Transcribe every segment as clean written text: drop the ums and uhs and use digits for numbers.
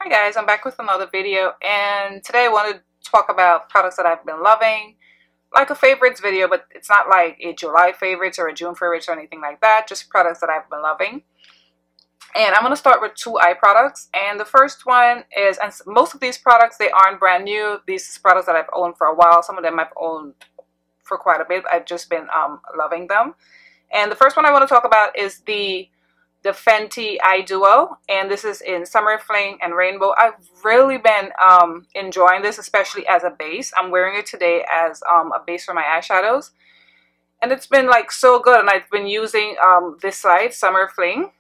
Hi guys, I'm back with another video, and today I wanted to talk about products that I've been loving. Like a favorites video, but it's not like a July favorites or a June favorites or anything like that, just products that I've been loving. And I'm going to start with two eye products, and the first one is, and most of these products, they aren't brand new. These are products that I've owned for a while. Some of them I've owned for quite a bit. I've just been loving them. And the first one I want to talk about is the Fenty Eye Duo, and this is in Summer, Fling, and Rainbow. I've really been enjoying this, especially as a base. I'm wearing it today as a base for my eyeshadows, and it's been like so good. And I've been using this side, Summer Fling.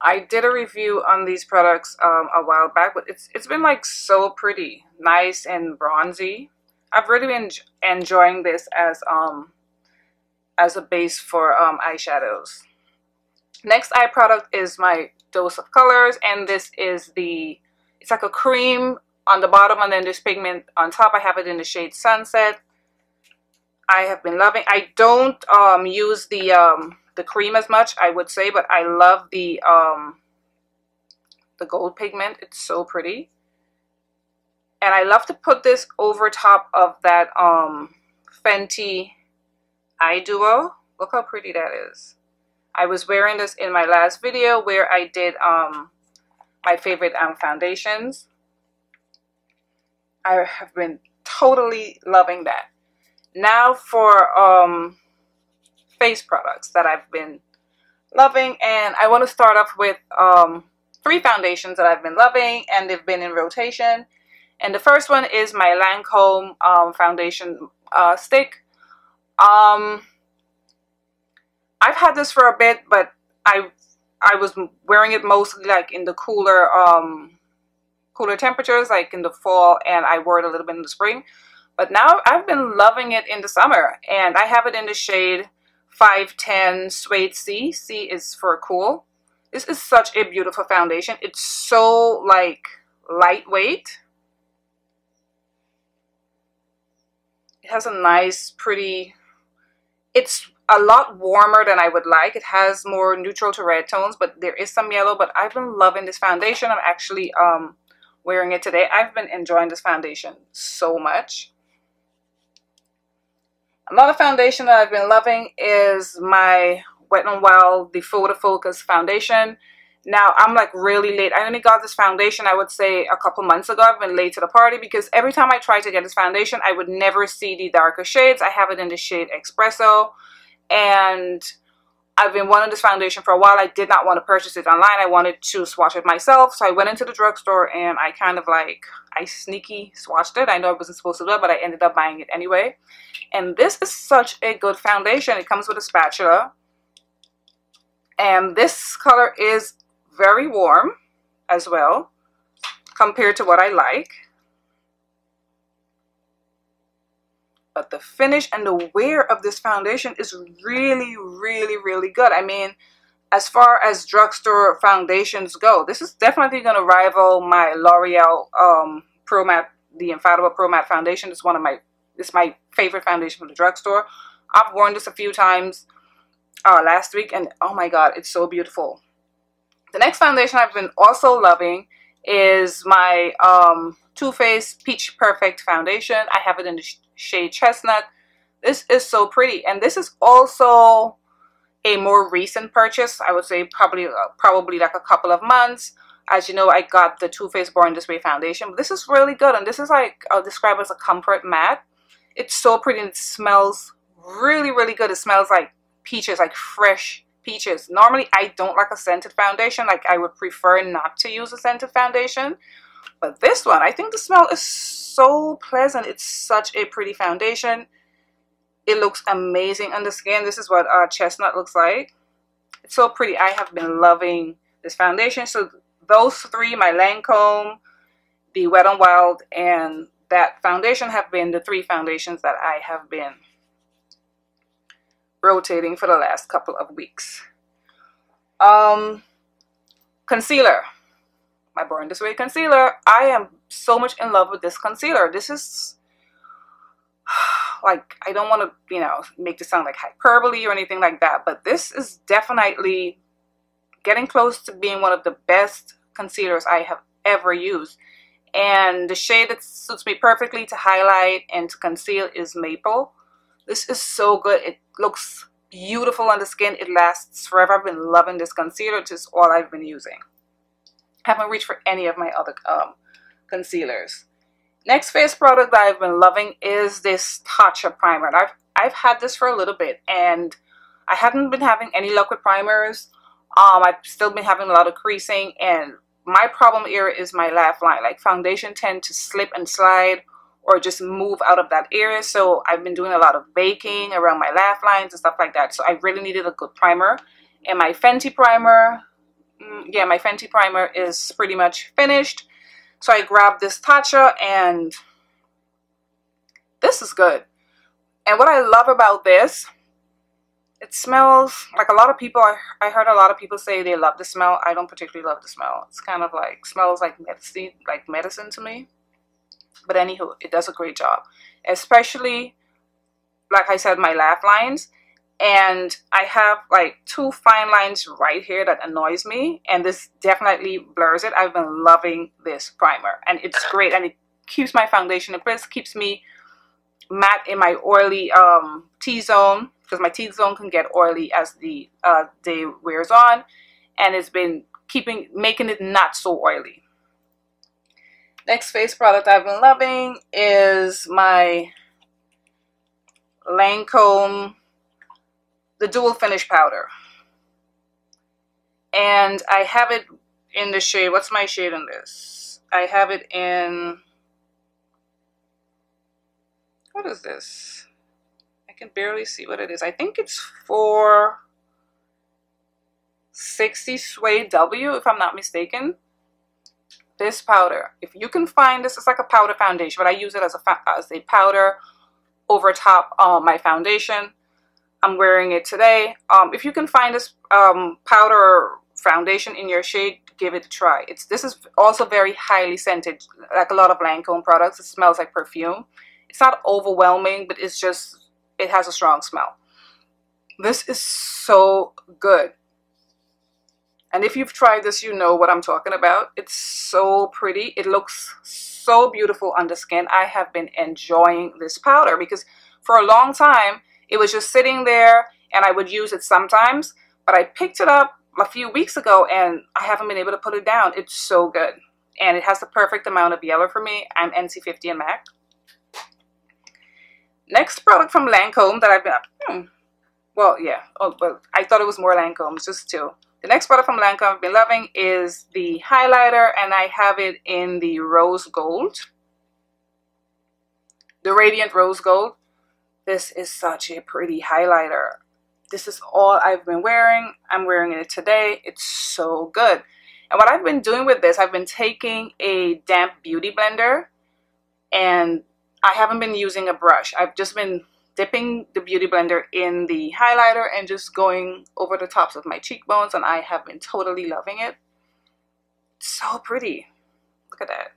I did a review on these products a while back, but it's been like so pretty, nice and bronzy. I've really been enjoying this as a base for eyeshadows. Next eye product is my Dose of Colors, and this is it's like a cream on the bottom and then there's pigment on top. I have it in the shade Sunset. I have been loving. I don't use the cream as much, I would say, but I love the gold pigment. It's so pretty. And I love to put this over top of that Fenty Eye Duo. Look how pretty that is. I was wearing this in my last video where I did my favorite foundations. I have been totally loving that. Now for face products that I've been loving, and I want to start off with three foundations that I've been loving, and they've been in rotation. And the first one is my Lancome foundation stick. I've had this for a bit, but I was wearing it mostly like in the cooler temperatures, like in the fall, and I wore it a little bit in the spring. But now I've been loving it in the summer, and I have it in the shade 510 Suede C. C is for cool. This is such a beautiful foundation. It's so like lightweight. It has a nice, pretty, it's a lot warmer than I would like. It has more neutral to red tones, but there is some yellow. But I've been loving this foundation. I'm actually wearing it today. I've been enjoying this foundation so much. Another foundation that I've been loving is my Wet n Wild the Photo Focus foundation. Now I'm like really late. I only got this foundation, I would say, a couple months ago. I've been late to the party because every time I try to get this foundation, I would never see the darker shades. I have it in the shade Expresso, and I've been wanting this foundation for a while. I did not want to purchase it online. I wanted to swatch it myself. So I went into the drugstore and I kind of like, I sneaky swatched it. I know I wasn't supposed to do it, but I ended up buying it anyway. And this is such a good foundation. It comes with a spatula. And this color is very warm as well compared to what I like. But the finish and the wear of this foundation is really, really, really good. I mean, as far as drugstore foundations go, this is definitely going to rival my L'Oreal Pro Matte, the Infallible Pro Matte foundation. It's my favorite foundation from the drugstore. I've worn this a few times last week, and oh my god, it's so beautiful. The next foundation I've been also loving is my Too Faced Peach Perfect foundation. I have it in the shade Chestnut. This is so pretty, and this is also a more recent purchase. I would say probably like a couple of months. As you know, I got the Too Faced Born This Way foundation, but this is really good, and this is like, I'll describe it as a comfort matte. It's so pretty, and it smells really, really good. It smells like peaches, like fresh peaches. Normally I don't like a scented foundation. Like, I would prefer not to use a scented foundation, but this one, I think the smell is so pleasant. It's such a pretty foundation. It looks amazing on the skin. This is what Chestnut looks like. It's so pretty. I have been loving this foundation. So those three, my Lancome, the Wet n Wild, and that foundation, have been the three foundations that I have been rotating for the last couple of weeks. Concealer. My Born This Way concealer. I am so much in love with this concealer. This is like, I don't want to, you know, make this sound like hyperbole or anything like that, but this is definitely getting close to being one of the best concealers I have ever used. And the shade that suits me perfectly to highlight and to conceal is Maple. This is so good. It looks beautiful on the skin. It lasts forever. I've been loving this concealer. This is all I've been using. I haven't reached for any of my other concealers. Next face product that I've been loving is this Tatcha primer. I've had this for a little bit and I haven't been having any luck with primers. I've still been having a lot of creasing, and my problem area is my laugh line. Like foundation tend to slip and slide or just move out of that area. So I've been doing a lot of baking around my laugh lines and stuff like that. So I really needed a good primer. And my Fenty primer, yeah, my Fenty primer is pretty much finished. So I grabbed this Tatcha, and this is good. And what I love about this, it smells like a lot of people, I heard a lot of people say they love the smell. I don't particularly love the smell. It's kind of like, smells like medicine to me. But anywho, it does a great job. Especially, like I said, my laugh lines. And I have like 2 fine lines right here that annoys me, and this definitely blurs it. I've been loving this primer, and it's great, and it keeps my foundation in place, keeps me matte in my oily T-zone, because my T-zone can get oily as the day wears on, and it's been making it not so oily. Next face product I've been loving is my Lancome, the dual finish powder, and I have it in the shade, what's my shade in this? I have it in, what is this? I can barely see what it is. I think it's 460 Suede W, if I'm not mistaken. This powder, if you can find this, it's like a powder foundation, but I use it as a powder over top my foundation. I'm wearing it today. If you can find this powder foundation in your shade, give it a try. This is also very highly scented, like a lot of Lancome products. It smells like perfume. It's not overwhelming, but it's just, it has a strong smell. This is so good. And if you've tried this, you know what I'm talking about. It's so pretty. It looks so beautiful on the skin. I have been enjoying this powder because for a long time, it was just sitting there and I would use it sometimes, but I picked it up a few weeks ago and I haven't been able to put it down. It's so good. And it has the perfect amount of yellow for me. I'm NC50 and MAC. Next product from Lancome that I've been, well, yeah. Oh, but I thought it was more Lancome, it's just 2. The next product from Lancome I've been loving is the highlighter, and I have it in the rose gold. The Radiant Rose Gold. This is such a pretty highlighter. This is all I've been wearing. I'm wearing it today. It's so good. And what I've been doing with this, I've been taking a damp beauty blender, and I haven't been using a brush. I've just been dipping the beauty blender in the highlighter and just going over the tops of my cheekbones, and I have been totally loving it. It's so pretty. Look at that.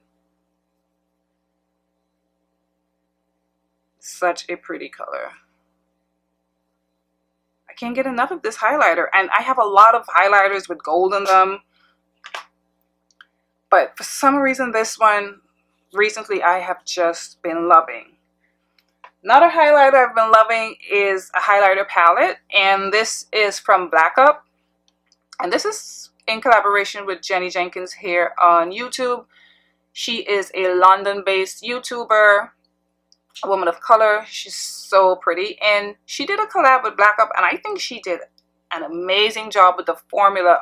Such a pretty color. I can't get enough of this highlighter, and I have a lot of highlighters with gold in them, but for some reason this one recently I have just been loving. Another highlighter I've been loving is a highlighter palette, and this is from Blackup, and this is in collaboration with Jenny Jenkins here on YouTube. She is a London-based YouTuber, a woman of color. She's so pretty, and she did a collab with Blackup, and I think she did an amazing job with the formula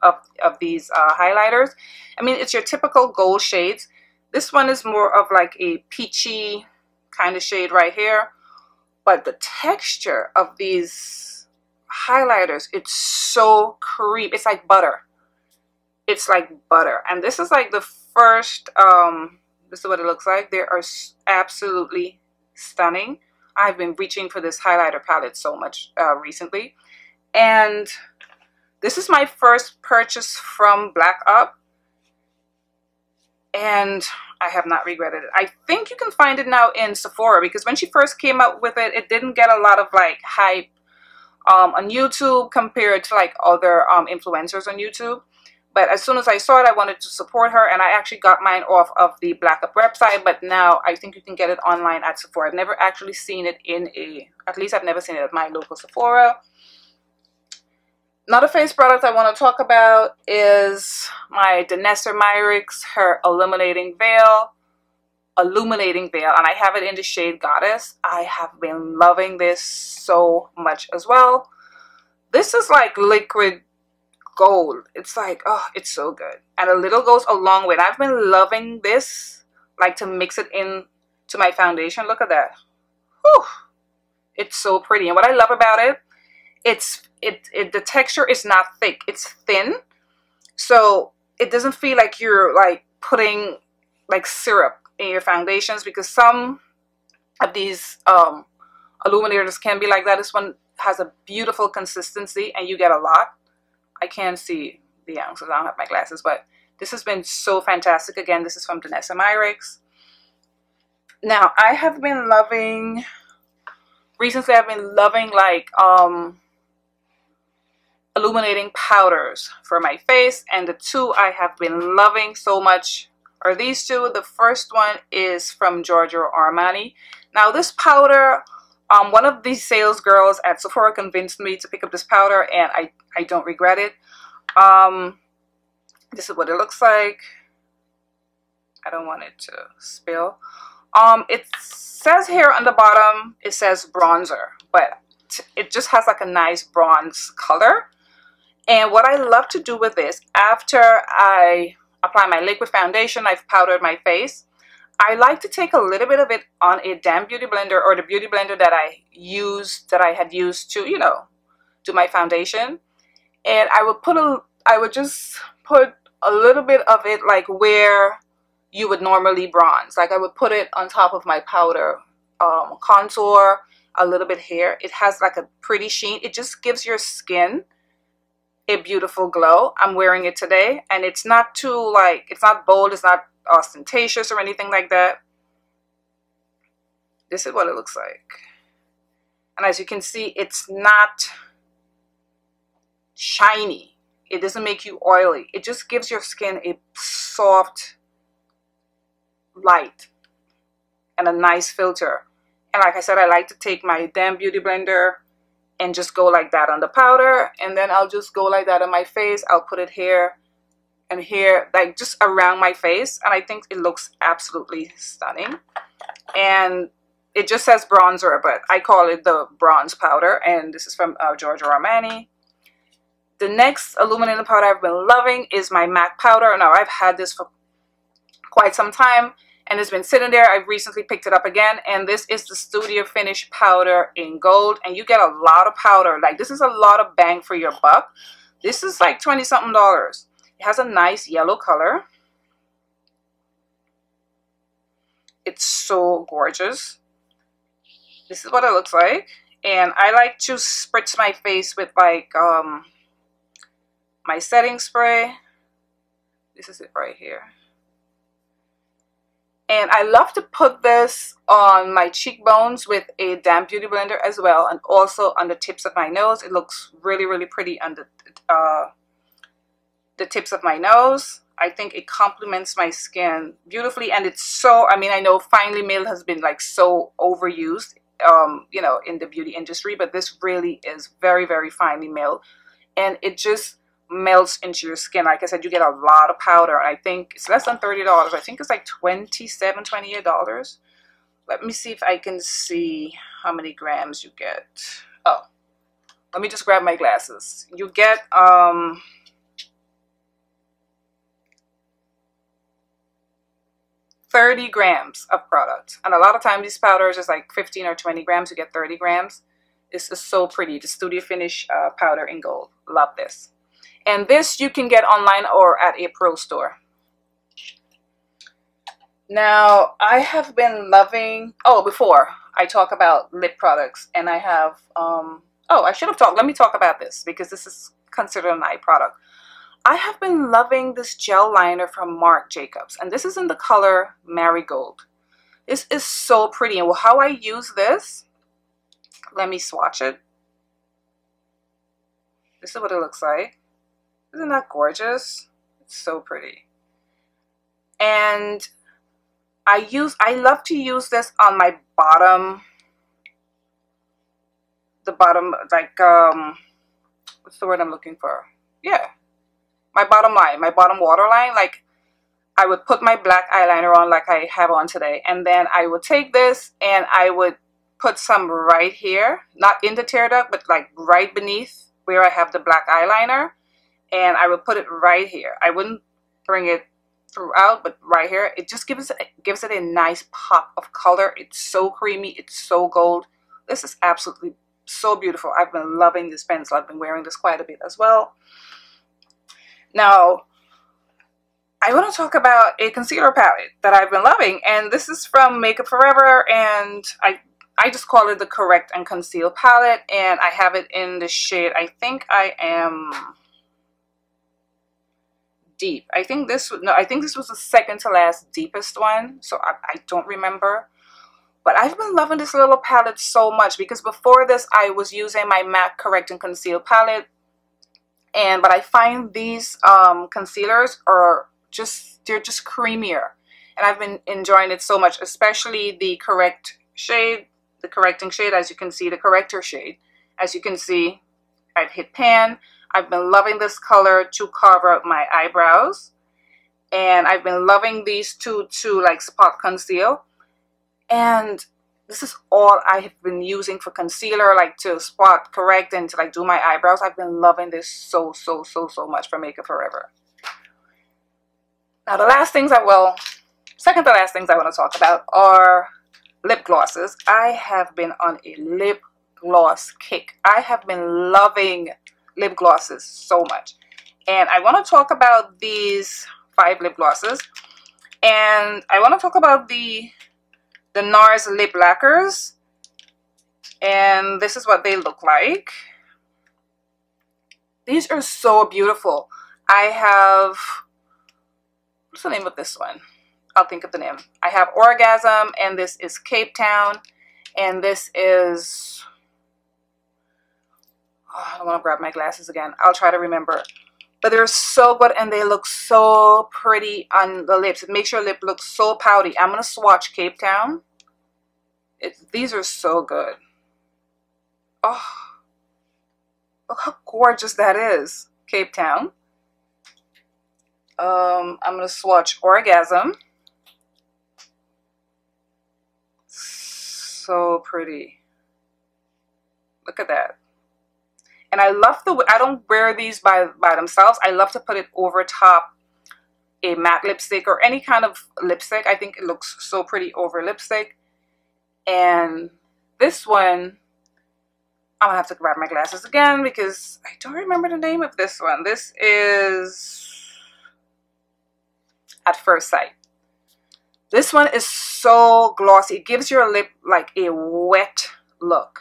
of these highlighters. I mean, it's your typical gold shades. This one is more of like a peachy kind of shade right here, but the texture of these highlighters, it's so creamy. It's like butter. It's like butter. And this is like the first, this is what it looks like. They are absolutely stunning. I've been reaching for this highlighter palette so much recently, and this is my first purchase from Blackup, and I have not regretted it. I think you can find it now in Sephora, because when she first came out with it, it didn't get a lot of like hype on YouTube compared to like other influencers on YouTube. But as soon as I saw it, I wanted to support her, and I actually got mine off of the Blackup website, but now I think you can get it online at Sephora. I've never actually seen it in at least I've never seen it at my local Sephora. Another face product I want to talk about is my Danessa Myricks, her Illuminating Veil, and I have it in the shade Goddess. I have been loving this so much as well. This is like liquid gold. It's like, oh, it's so good, and a little goes a long way. And I've been loving this, like, to mix it in to my foundation. Look at that. Whew. It's so pretty, and what I love about it, the texture is not thick, it's thin, so it doesn't feel like you're like putting like syrup in your foundations, because some of these illuminators can be like that. This one has a beautiful consistency, and you get a lot. I can't see the ounces, I don't have my glasses, but this has been so fantastic. Again, this is from Danessa Myricks. Now, I have been loving, recently I've been loving like illuminating powders for my face, and the two I have been loving so much are these two. The first one is from Giorgio Armani. Now, this powder, one of the sales girls at Sephora convinced me to pick up this powder, and I don't regret it. This is what it looks like. I don't want it to spill. It says here on the bottom, it says bronzer, but it just has like a nice bronze color. And what I love to do with this, after I apply my liquid foundation, I've powdered my face, I like to take a little bit of it on a damp beauty blender, or the beauty blender that I had used to, you know, do my foundation. And I would just put a little bit of it like where you would normally bronze. Like I would put it on top of my powder contour, a little bit here. It has like a pretty sheen. It just gives your skin a beautiful glow. I'm wearing it today, and it's not too like, it's not bold, it's not ostentatious or anything like that. This is what it looks like. And as you can see, it's not shiny. It doesn't make you oily. It just gives your skin a soft light and a nice filter. And like I said, I like to take my damn beauty blender and just go like that on the powder, and then I'll just go like that on my face. I'll put it here and here, like just around my face, and I think it looks absolutely stunning. And it just says bronzer, but I call it the bronze powder, and this is from Giorgio Armani. The next illuminating powder I've been loving is my MAC powder. Now, I've had this for quite some time, and it's been sitting there. I've recently picked it up again, and this is the Studio Finish powder in gold, and you get a lot of powder. Like, this is a lot of bang for your buck. This is like $20-something. It has a nice yellow color. It's so gorgeous. This is what it looks like, and I like to spritz my face with like my setting spray. This is it right here. And I love to put this on my cheekbones with a damp beauty blender as well, and also on the tips of my nose. It looks really, really pretty on the tips of my nose. I think it complements my skin beautifully, and it's so, I mean, I know finely milled has been like so overused, you know, in the beauty industry, but this really is very, very finely milled, and it just melts into your skin. Like I said, you get a lot of powder. I think it's less than $30. I think it's like $27, $28. Let me see if I can see how many grams you get. Oh, let me just grab my glasses. You get 30 grams of product, and a lot of times these powders is like 15 or 20 grams. You get 30 grams. This is so pretty. The Studio Finish powder in gold. Love this. And this you can get online or at a pro store. Now, I have been loving, oh, before I talk about lip products, and I have, oh, I should have talked, let me talk about this, because this is considered an eye product. I have been loving this gel liner from Marc Jacobs, and this is in the color Marigold. This is so pretty, and how I use this, let me swatch it. This is what it looks like. Isn't that gorgeous? So pretty. And I love to use this on my bottom, the bottom, like, what's the word I'm looking for? Yeah, my bottom line, my bottom waterline. Like, I would put my black eyeliner on like I have on today, and then I would take this and I would put some right here, not in the tear duct, but like right beneath where I have the black eyeliner, and I would put it right here. I wouldn't bring it throughout, but right here. It just gives it a nice pop of color. It's so creamy. It's so gold. This is absolutely so beautiful. I've been loving this pencil. I've been wearing this quite a bit as well. Now, I want to talk about a concealer palette that I've been loving, and this is from Makeup Forever, and I just call it the Correct and Conceal palette, and I have it in the shade, I think I am deep. I think this was the second to last deepest one, so I don't remember. But I've been loving this little palette so much, because before this I was using my MAC Correct and Conceal palette, but I find these concealers are they're just creamier, and I've been enjoying it so much, especially the correct shade, the correcting shade, as you can see, the corrector shade. As you can see, I've hit pan. I've been loving this color to cover up my eyebrows, and I've been loving these two to like spot conceal, and this is all I have been using for concealer, like to spot correct and to like do my eyebrows. I've been loving this so much from Makeup Forever. Now, second to last things I want to talk about are lip glosses. I have been on a lip gloss kick. I have been loving lip glosses so much. And I want to talk about these 5 lip glosses. And I want to talk about the Nars lip lacquers. And this is what they look like. These are so beautiful. I have... what's the name of this one? I'll think of the name. I have Orgasm, and this is Cape Town, and this is... oh, I don't want to grab my glasses again. I'll try to remember. But they're so good, and they look so pretty on the lips. It makes your lip look so pouty. I'm going to swatch Cape Town. These are so good. Oh, look how gorgeous that is. Cape Town. I'm going to swatch Orgasm. So pretty. Look at that. And I love I don't wear these by themselves. I love to put it over top a matte lipstick or any kind of lipstick. I think it looks so pretty over lipstick. And this one, I'm going to have to grab my glasses again because I don't remember the name of this one. This is At First Sight. This one is so glossy. It gives your lip like a wet look.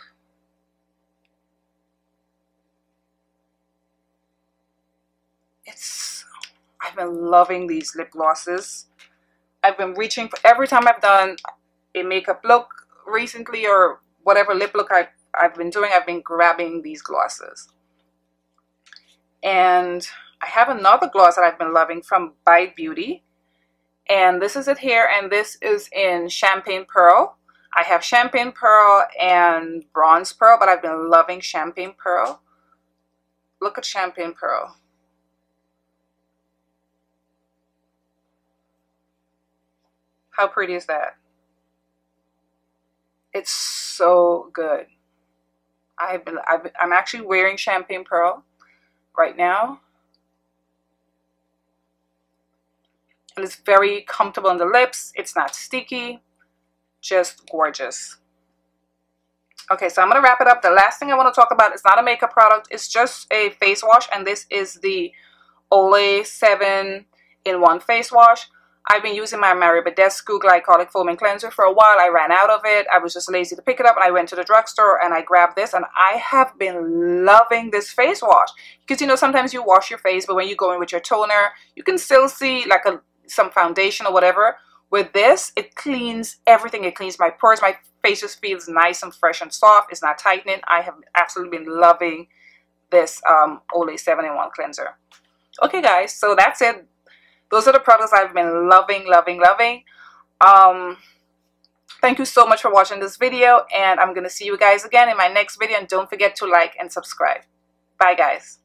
I've been loving these lip glosses. I've been reaching for, every time I've done a makeup look recently or whatever lip look I've been doing, I've been grabbing these glosses. And I have another gloss that I've been loving from Bite Beauty. And this is it here, and this is in Champagne Pearl. I have Champagne Pearl and Bronze Pearl, but I've been loving Champagne Pearl. Look at Champagne Pearl. How pretty is that? It's so good. I'm actually wearing Champagne Pearl right now. And it's very comfortable on the lips. It's not sticky. Just gorgeous. Okay, so I'm going to wrap it up. The last thing I want to talk about is not a makeup product. It's just a face wash. And this is the Olay 7-in-1 face wash. I've been using my Marie Badescu Glycolic Foaming Cleanser for a while. I ran out of it. I was just lazy to pick it up. And I went to the drugstore and I grabbed this. And I have been loving this face wash. Because, you know, sometimes you wash your face, but when you go in with your toner, you can still see like some foundation or whatever. With this, it cleans everything. It cleans my pores. My face just feels nice and fresh and soft. It's not tightening. I have absolutely been loving this Olay 7-in-1 cleanser. Okay, guys, so that's it. those are the products I've been loving. Thank you so much for watching this video, and I'm gonna see you guys again in my next video, and don't forget to like and subscribe. Bye guys.